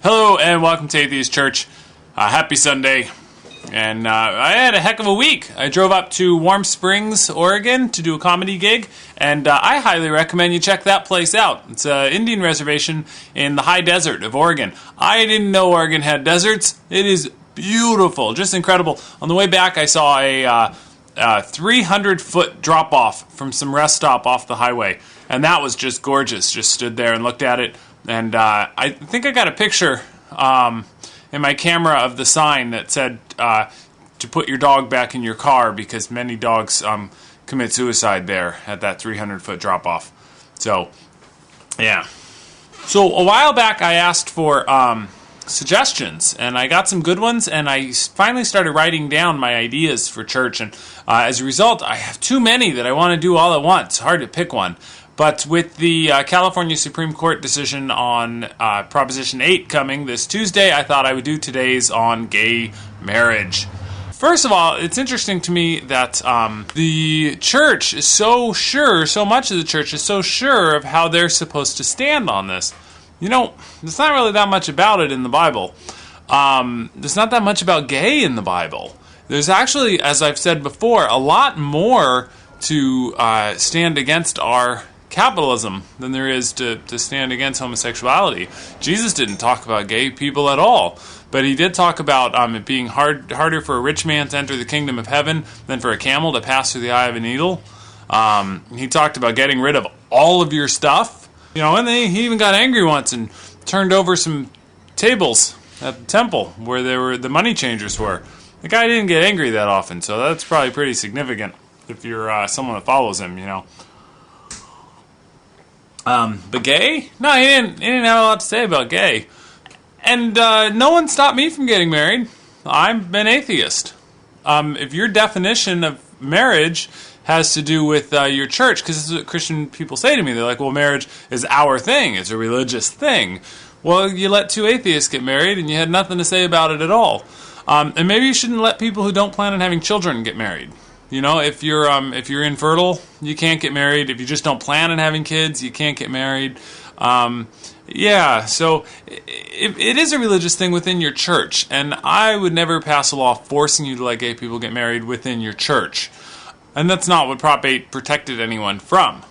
Hello and welcome to Atheist Church. Happy Sunday. And I had a heck of a week. I drove up to Warm Springs, Oregon to do a comedy gig, and I highly recommend you check that place out. It's an Indian reservation in the high desert of Oregon. I didn't know Oregon had deserts. It is beautiful, just incredible. On the way back, I saw a 300-foot drop-off from some rest stop off the highway, and that was just gorgeous. Just stood there and looked at it, and I think I got a picture in my camera of the sign that said to put your dog back in your car because many dogs commit suicide there at that 300-foot drop-off. So, yeah. So a while back I asked for suggestions, and I got some good ones, and I finally started writing down my ideas for church, and as a result, I have too many that I want to do all at once. It's hard to pick one. But with the California Supreme Court decision on Proposition 8 coming this Tuesday, I thought I would do today's on gay marriage. First of all, it's interesting to me that the church is so much of the church is so sure of how they're supposed to stand on this. You know, there's not really that much about it in the Bible. There's not that much about gay in the Bible. There's actually, as I've said before, a lot more to stand against our capitalism than there is to stand against homosexuality. Jesus didn't talk about gay people at all, but he did talk about it being harder for a rich man to enter the kingdom of heaven than for a camel to pass through the eye of a needle. He talked about getting rid of all of your stuff. You know, and he even got angry once and turned over some tables at the temple where the money changers were. The guy didn't get angry that often, so that's probably pretty significant if you're someone that follows him, you know. But gay? No, he didn't have a lot to say about gay. And no one stopped me from getting married. I'm an atheist. If your definition of marriage has to do with your church, because this is what Christian people say to me. They're like, well, marriage is our thing. It's a religious thing. Well, you let two atheists get married, and you had nothing to say about it at all. And maybe you shouldn't let people who don't plan on having children get married. You know, if you're infertile, you can't get married. If you just don't plan on having kids, you can't get married. So it is a religious thing within your church, and I would never pass a law forcing you to let gay people get married within your church. And that's not what Prop 8 protected anyone from.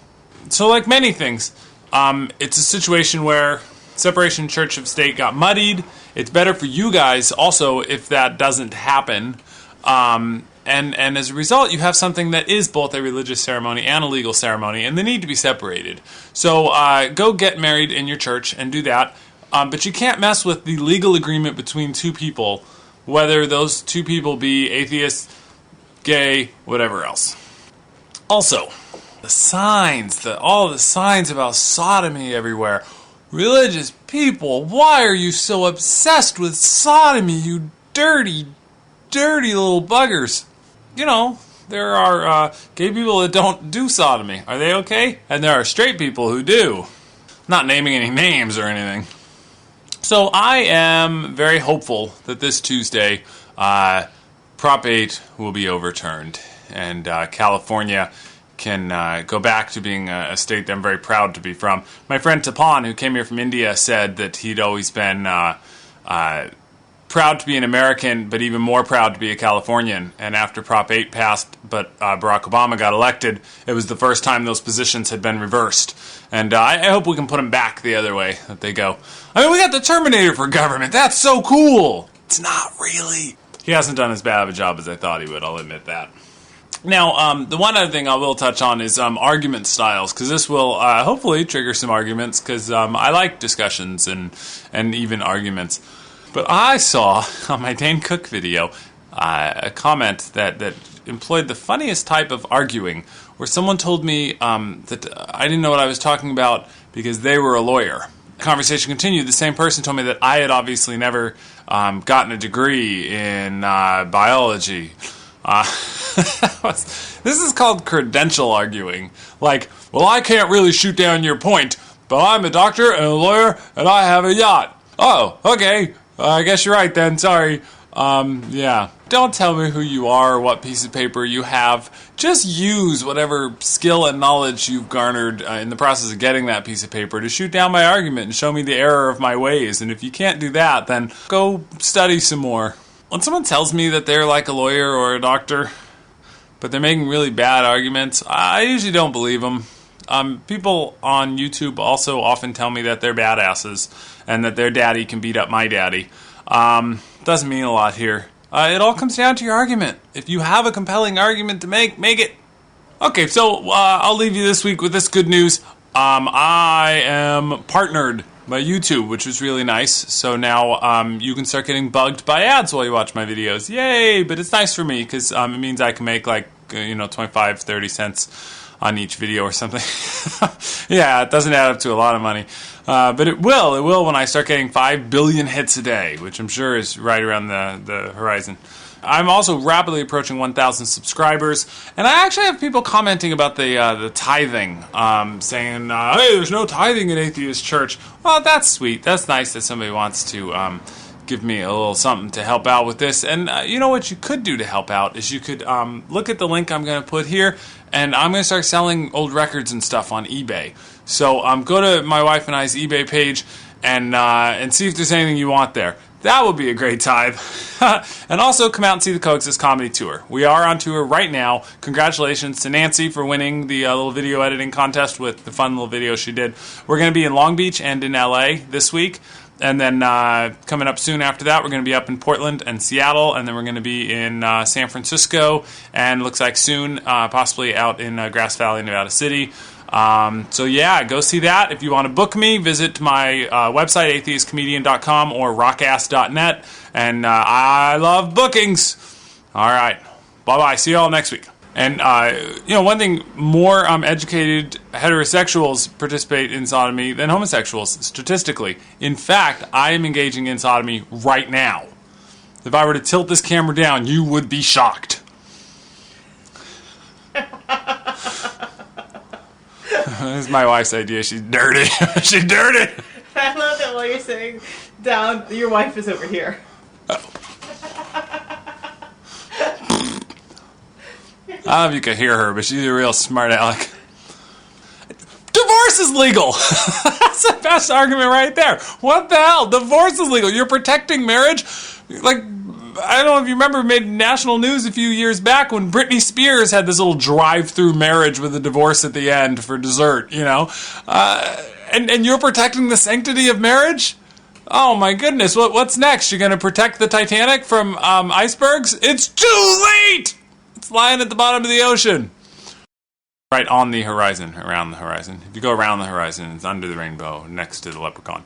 So like many things, it's a situation where separation of church of state got muddied. It's better for you guys also if that doesn't happen. And as a result, you have something that is both a religious ceremony and a legal ceremony, and they need to be separated. So go get married in your church and do that. But you can't mess with the legal agreement between two people, whether those two people be atheists, gay, whatever else. Also, the signs, all the signs about sodomy everywhere. Religious people, why are you so obsessed with sodomy, you dirty little buggers? You know, there are gay people that don't do sodomy. Are they okay? And there are straight people who do. Not naming any names or anything. So I am very hopeful that this Tuesday, Prop 8 will be overturned. And California can go back to being a state that I'm very proud to be from. My friend Tapan, who came here from India, said that he'd always been proud to be an American, but even more proud to be a Californian. And after Prop 8 passed, but Barack Obama got elected, it was the first time those positions had been reversed. And I hope we can put them back the other way that they go. I mean, we got the Terminator for government. That's so cool. It's not really. He hasn't done as bad of a job as I thought he would, I'll admit that. Now, the one other thing I will touch on is argument styles, because this will hopefully trigger some arguments, because I like discussions and even arguments. But I saw on my Dane Cook video a comment that employed the funniest type of arguing, where someone told me that I didn't know what I was talking about because they were a lawyer. The conversation continued. The same person told me that I had obviously never gotten a degree in biology. This is called credential arguing. Like, well, I can't really shoot down your point, but I'm a doctor and a lawyer and I have a yacht. Oh, okay. I guess you're right then. Sorry. Yeah. Don't tell me who you are or what piece of paper you have. Just use whatever skill and knowledge you've garnered in the process of getting that piece of paper to shoot down my argument and show me the error of my ways. And if you can't do that, then go study some more. When someone tells me that they're like a lawyer or a doctor, but they're making really bad arguments, I usually don't believe them. People on YouTube also often tell me that they're badasses and that their daddy can beat up my daddy. Doesn't mean a lot here. It all comes down to your argument. If you have a compelling argument to make it. Okay, so I'll leave you this week with this good news. I am partnered by YouTube, which was really nice. So now you can start getting bugged by ads while you watch my videos. Yay! But it's nice for me because it means I can make like 25, 30 cents on each video or something. Yeah, it doesn't add up to a lot of money. But it will when I start getting 5 billion hits a day, which I'm sure is right around the horizon. I'm also rapidly approaching 1,000 subscribers, and I actually have people commenting about the tithing, saying, hey, there's no tithing in Atheist Church. Well, that's sweet. That's nice that somebody wants to give me a little something to help out with this. And you know what you could do to help out is you could look at the link I'm going to put here, and I'm going to start selling old records and stuff on eBay. So go to my wife and I's eBay page and see if there's anything you want there. That would be a great tithe. And also come out and see the Coexist Comedy Tour. We are on tour right now. Congratulations to Nancy for winning the little video editing contest with the fun little video she did. We're going to be in Long Beach and in LA this week. And then coming up soon after that, we're going to be up in Portland and Seattle. And then we're going to be in San Francisco. And looks like soon, possibly out in Grass Valley, Nevada City. So yeah, go see that. If you want to book me, visit my website, atheistcomedian.com or rockass.net. And I love bookings. All right. Bye-bye. See you all next week. And, one thing, more educated heterosexuals participate in sodomy than homosexuals, statistically. In fact, I am engaging in sodomy right now. If I were to tilt this camera down, you would be shocked. This is my wife's idea. She's dirty. She's dirty. I love that while you're sitting down, your wife is over here. I don't know if you can hear her, but she's a real smart aleck. Divorce is legal. That's the best argument right there. What the hell? Divorce is legal. You're protecting marriage? Like, I don't know if you remember, it made national news a few years back when Britney Spears had this little drive-through marriage with a divorce at the end for dessert, and you're protecting the sanctity of marriage? Oh my goodness, what's next? You're going to protect the Titanic from icebergs? It's too late! It's lying at the bottom of the ocean. Right on the horizon, around the horizon. If you go around the horizon, it's under the rainbow, next to the leprechaun.